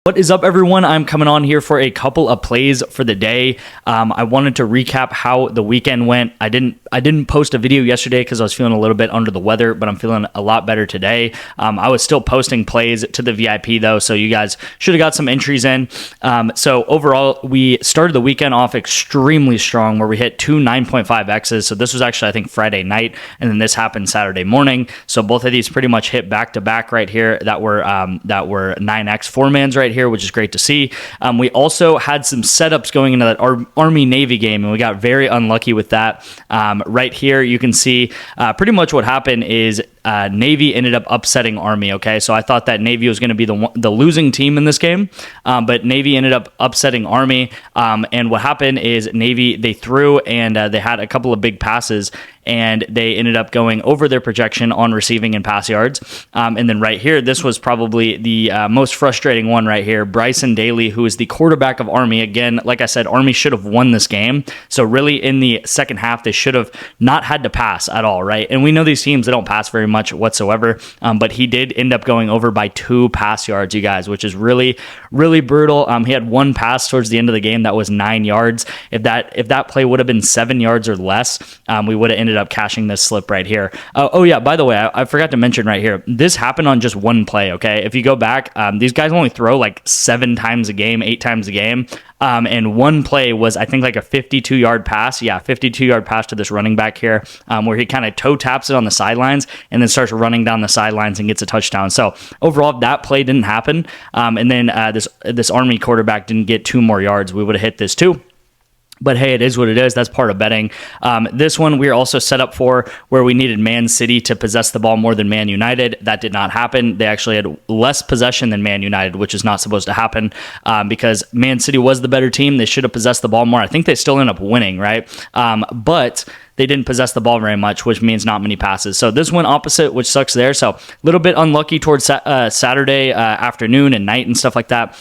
What is up, everyone? I'm coming on here for a couple of plays for the day. I wanted to recap how the weekend went. I didn't post a video yesterday because I was feeling a little bit under the weather, but I'm feeling a lot better today. I was still posting plays to the VIP though, so you guys should have got some entries in. So overall, we started the weekend off extremely strong, where we hit two 9.5Xs. So this was actually, I think, Friday night, and then this happened Saturday morning. So both of these pretty much hit back to back right here. That were 9X four-mans right here, which is great to see. We also had some setups going into that Army-Navy game, and we got very unlucky with that. Right here, you can see pretty much what happened is Navy ended up upsetting Army, okay? So I thought that Navy was going to be the losing team in this game, but Navy ended up upsetting Army, and what happened is Navy, they threw, and they had a couple of big passes, and they ended up going over their projection on receiving and pass yards. And then right here, this was probably the most frustrating one right here. Bryson Daly, who is the quarterback of Army. Again, like I said, Army should have won this game. So really in the second half, they should have not had to pass at all, right? And we know these teams, they don't pass very much whatsoever, but he did end up going over by 2 pass yards, you guys, which is really, really brutal. He had one pass towards the end of the game that was 9 yards. If that play would have been 7 yards or less, we would have ended up cashing this slip right here. Oh yeah, by the way, I forgot to mention right here, this happened on just one play, okay? If you go back, these guys only throw like 7 times a game, 8 times a game. And one play was, I think, like a 52-yard pass. Yeah, 52-yard pass to this running back here, where he kind of toe taps it on the sidelines and then starts running down the sidelines and gets a touchdown. So overall, that play didn't happen. And then this Army quarterback didn't get 2 more yards, we would have hit this too. But hey, it is what it is. That's part of betting. This one we are also set up for where we needed Man City to possess the ball more than Man United. That did not happen. They actually had less possession than Man United, which is not supposed to happen because Man City was the better team. They should have possessed the ball more. I think they still end up winning, right? But they didn't possess the ball very much, which means not many passes. So this went opposite, which sucks there. So a little bit unlucky towards Saturday afternoon and night and stuff like that.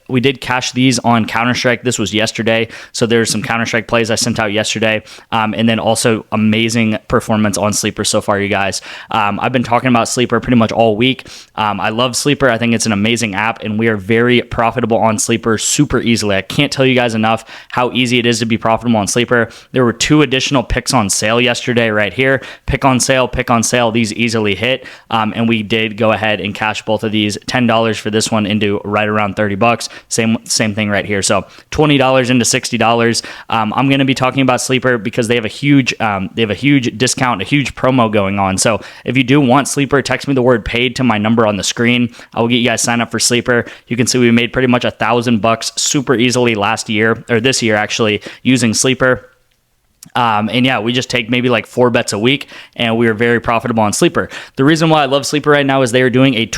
We did cash these on Counter-Strike. This was yesterday. So there's some Counter-Strike plays I sent out yesterday. And then also amazing performance on Sleeper so far, you guys. I've been talking about Sleeper pretty much all week. I love Sleeper. I think it's an amazing app, and we are very profitable on Sleeper super easily. I can't tell you guys enough how easy it is to be profitable on Sleeper. There were 2 additional picks on sale yesterday right here. Pick on sale. These easily hit. And we did go ahead and cash both of these. $10 for this one into right around $30. Same thing right here. So $20 into $60. I'm going to be talking about Sleeper because they have a huge discount, a huge promo going on. So if you do want Sleeper, text me the word paid to my number on the screen. I will get you guys signed up for Sleeper. You can see we made pretty much $1,000 super easily this year actually using Sleeper. And yeah, we just take maybe like 4 bets a week, and we are very profitable on Sleeper. The reason why I love Sleeper right now is they are doing a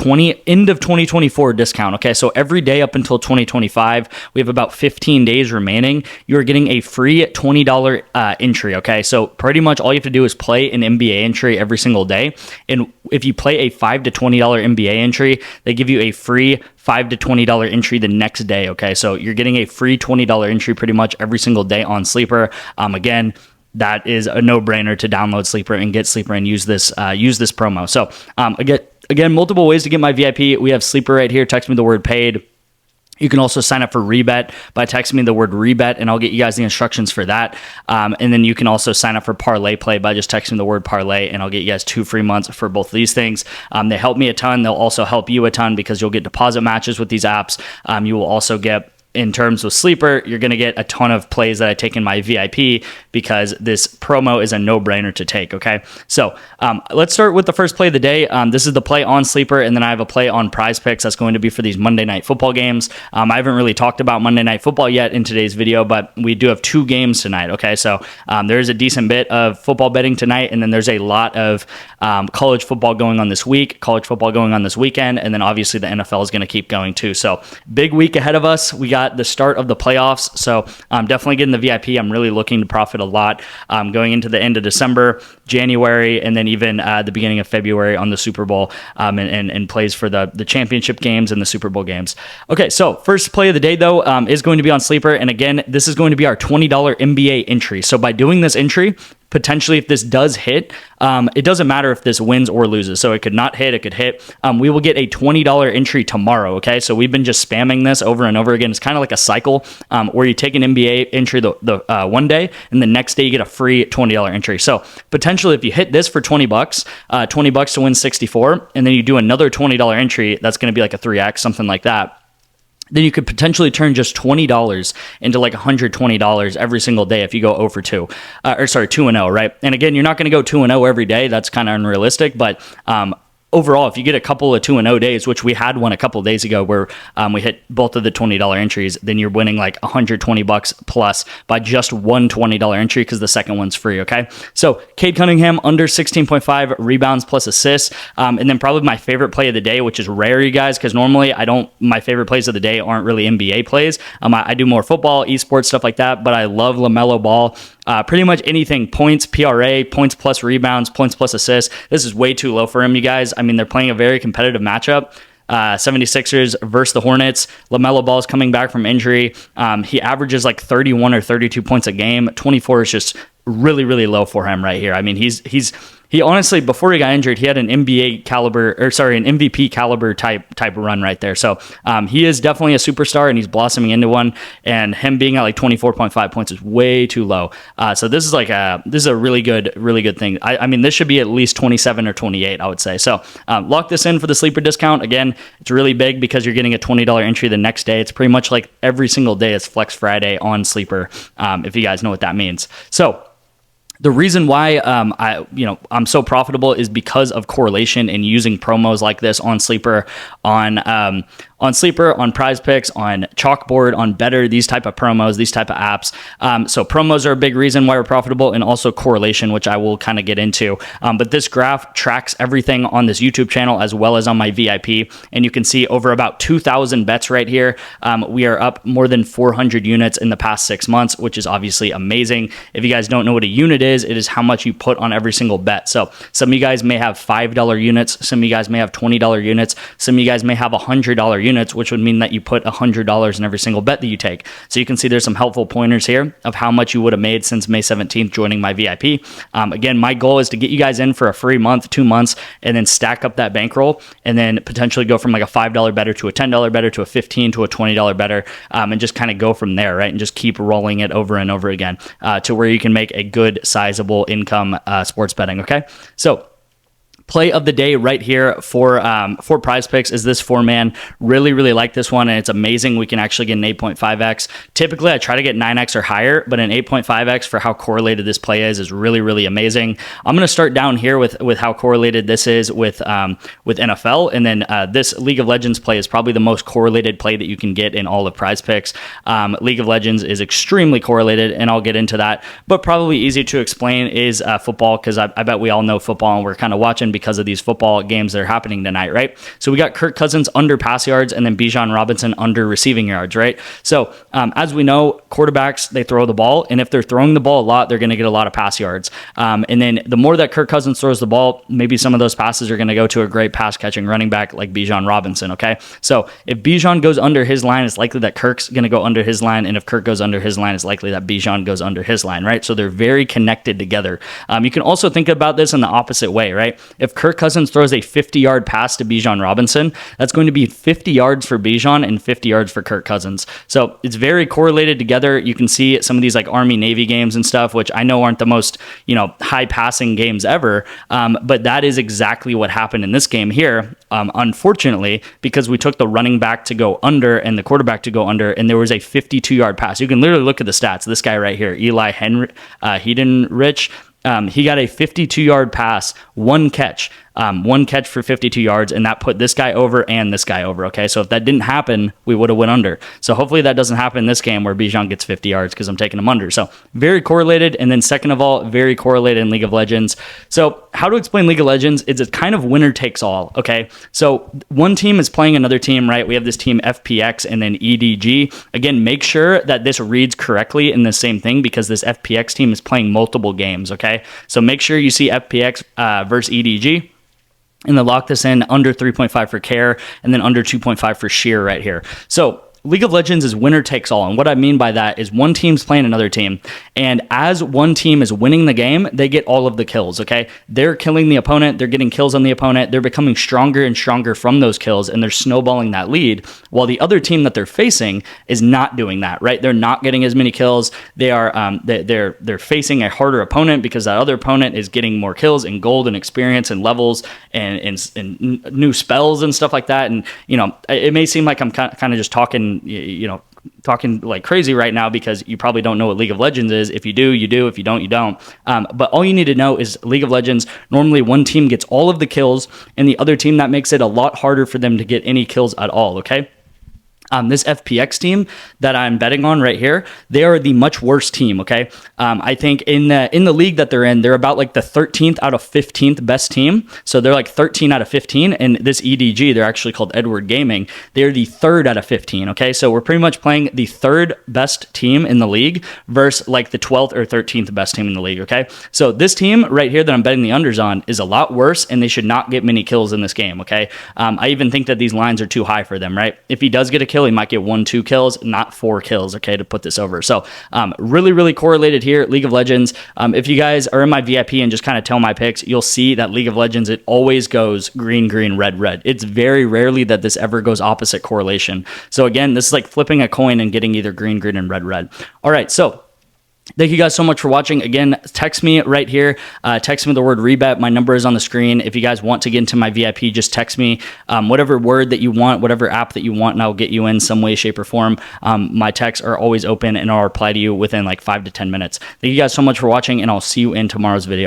end of 2024 discount. Okay, so every day up until 2025, we have about 15 days remaining. You are getting a free $20 entry. Okay, so pretty much all you have to do is play an NBA entry every single day, and if you play a $5 to $20 NBA entry, they give you a free $5 to $20 entry the next day. Okay, so you're getting a free $20 entry pretty much every single day on Sleeper. Again, that is a no-brainer to download Sleeper and get Sleeper and use this promo. So again, multiple ways to get my VIP. We have Sleeper right here. Text me the word paid. You can also sign up for Rebet by texting me the word Rebet, and I'll get you guys the instructions for that. And then you can also sign up for Parlay Play by just texting the word Parlay, and I'll get you guys 2 free months for both of these things. They help me a ton. They'll also help you a ton because you'll get deposit matches with these apps. You will also get, in terms of Sleeper, you're going to get a ton of plays that I take in my VIP because this promo is a no-brainer to take, okay? So let's start with the first play of the day. This is the play on Sleeper, and then I have a play on PrizePicks that's going to be for these Monday Night Football games. I haven't really talked about Monday Night Football yet in today's video, but we do have 2 games tonight, okay? So there's a decent bit of football betting tonight, and then there's a lot of college football going on this week, college football going on this weekend, and then obviously the NFL is going to keep going too. So big week ahead of us. We got the start of the playoffs, so I'm definitely getting the VIP. I'm really looking to profit a lot going into the end of December. January, and then even the beginning of February on the Super Bowl, and plays for the championship games and the Super Bowl games. Okay, so first play of the day, though, is going to be on Sleeper. And again, this is going to be our $20 NBA entry. So by doing this entry, potentially, if this does hit, it doesn't matter if this wins or loses. So it could not hit, it could hit. We will get a $20 entry tomorrow, okay? So we've been just spamming this over and over again. It's kind of like a cycle where you take an NBA entry the one day, and the next day you get a free $20 entry. So potentially, if you hit this for $20, $20 to win 64, and then you do another $20 entry, that's going to be like a 3x, something like that. Then you could potentially turn just $20 into like $120 every single day if you go 0 for 2, 2-0, right? And again, you're not going to go 2-0 every day. That's kind of unrealistic, but overall, if you get a couple of 2-0 days, which we had one a couple of days ago where we hit both of the $20 entries, then you're winning like $120 plus by just one $20 entry because the second one's free, okay? So Cade Cunningham under 16.5 rebounds plus assists. And then probably my favorite play of the day, which is rare, you guys, because normally my favorite plays of the day aren't really NBA plays. I do more football, eSports, stuff like that, but I love LaMelo Ball. Pretty much anything, points, PRA, points plus rebounds, points plus assists. This is way too low for him, you guys. I mean, they're playing a very competitive matchup. 76ers versus the Hornets. LaMelo Ball is coming back from injury. He averages like 31 or 32 points a game. 24 is just really, really low for him right here. I mean, he honestly, before he got injured, he had an an MVP caliber type run right there. So he is definitely a superstar, and he's blossoming into one. And him being at like 24.5 points is way too low. So this is a really good thing. I mean, this should be at least 27 or 28, I would say. So lock this in for the sleeper discount. Again, it's really big because you're getting a $20 entry the next day. It's pretty much like every single day is Flex Friday on Sleeper, if you guys know what that means. So the reason why I'm so profitable is because of correlation and using promos like this on Sleeper, on Sleeper, on PrizePicks, on Chalkboard, on Better, these type of promos, these type of apps. So promos are a big reason why we're profitable, and also correlation, which I will kind of get into. But this graph tracks everything on this YouTube channel as well as on my VIP, and you can see over about 2,000 bets right here. We are up more than 400 units in the past 6 months, which is obviously amazing. If you guys don't know what a unit is, it is how much you put on every single bet. So some of you guys may have $5 units, some of you guys may have $20 units, some of you guys may have $100 units, which would mean that you put $100 in every single bet that you take. So you can see there's some helpful pointers here of how much you would have made since May 17th joining my VIP. Again, my goal is to get you guys in for a free month, 2 months, and then stack up that bankroll, and then potentially go from like a $5 better to a $10 better to a $15 to a $20 better, and just kind of go from there, right? And just keep rolling it over and over again to where you can make a good sizable income sports betting, okay? So play of the day right here for PrizePicks is this 4-man. Really like this one, and it's amazing. We can actually get an 8.5x. Typically, I try to get 9x or higher, but an 8.5x for how correlated this play is really amazing. I'm going to start down here with how correlated this is with NFL, and then this League of Legends play is probably the most correlated play that you can get in all of PrizePicks. League of Legends is extremely correlated, and I'll get into that, but probably easy to explain is football, because I bet we all know football, and we're kind of watching because of these football games that are happening tonight, right? So we got Kirk Cousins under pass yards, and then Bijan Robinson under receiving yards, right? So as we know, quarterbacks, they throw the ball, and if they're throwing the ball a lot, they're going to get a lot of pass yards. And then the more that Kirk Cousins throws the ball, maybe some of those passes are going to go to a great pass catching running back like Bijan Robinson, okay? So if Bijan goes under his line, it's likely that Kirk's going to go under his line, and if Kirk goes under his line, it's likely that Bijan goes under his line, right? So they're very connected together. You can also think about this in the opposite way, right? If Kirk Cousins throws a 50-yard pass to Bijan Robinson, that's going to be 50 yards for Bijan and 50 yards for Kirk Cousins. So it's very correlated together. You can see some of these like Army-Navy games and stuff, which I know aren't the most, high passing games ever, but that is exactly what happened in this game here. Unfortunately, because we took the running back to go under and the quarterback to go under, and there was a 52-yard pass. You can literally look at the stats. This guy right here, Hedenrich, he got a 52-yard pass, one catch. one catch for 52 yards, and that put this guy over and this guy over, okay? So if that didn't happen, we would have went under. So hopefully that doesn't happen in this game where Bijan gets 50 yards because I'm taking him under. So very correlated. And then second of all, very correlated in League of Legends. So how to explain League of Legends is it's kind of winner takes all, okay? So one team is playing another team, right? We have this team FPX and then EDG. Again, make sure that this reads correctly in the same thing because this FPX team is playing multiple games, okay? So make sure you see FPX versus EDG. And then lock this in under 3.5 for care and then under 2.5 for sheer right here. So League of Legends is winner takes all. And what I mean by that is one team's playing another team. And as one team is winning the game, they get all of the kills, okay? They're killing the opponent. They're getting kills on the opponent. They're becoming stronger and stronger from those kills, and they're snowballing that lead, while the other team that they're facing is not doing that, right? They're not getting as many kills. They are they're facing a harder opponent because that other opponent is getting more kills and gold and experience and levels and new spells and stuff like that. And, you know, it may seem like I'm kind of just talking like crazy right now because you probably don't know what League of Legends is. If you do, you do. If you don't, you don't. But all you need to know is League of Legends, normally one team gets all of the kills and the other team, that makes it a lot harder for them to get any kills at all, okay? This FPX team that I'm betting on right here, they are the much worse team, okay? I think in the league that they're in, they're about like the 13th out of 15th best team. So they're like 13 out of 15. And this EDG, they're actually called Edward Gaming. They're the 3rd out of 15, okay? So we're pretty much playing the 3rd best team in the league versus like the 12th or 13th best team in the league, okay? So this team right here that I'm betting the unders on is a lot worse, and they should not get many kills in this game, okay? I even think that these lines are too high for them, right? If he does get a kill, he might get 1-2 kills, not 4 kills, okay, to put this over. So really correlated here, League of Legends. If you guys are in my VIP and just kind of tell my picks, you'll see that League of Legends, it always goes green, red. It's very rarely that this ever goes opposite correlation. So again, this is like flipping a coin and getting either green, and red. All right, so thank you guys so much for watching. Again, text me right here. Text me the word rebet. My number is on the screen. If you guys want to get into my VIP, just text me whatever word that you want, whatever app that you want, and I'll get you in some way, shape, or form. My texts are always open, and I'll reply to you within like 5 to 10 minutes. Thank you guys so much for watching, and I'll see you in tomorrow's video.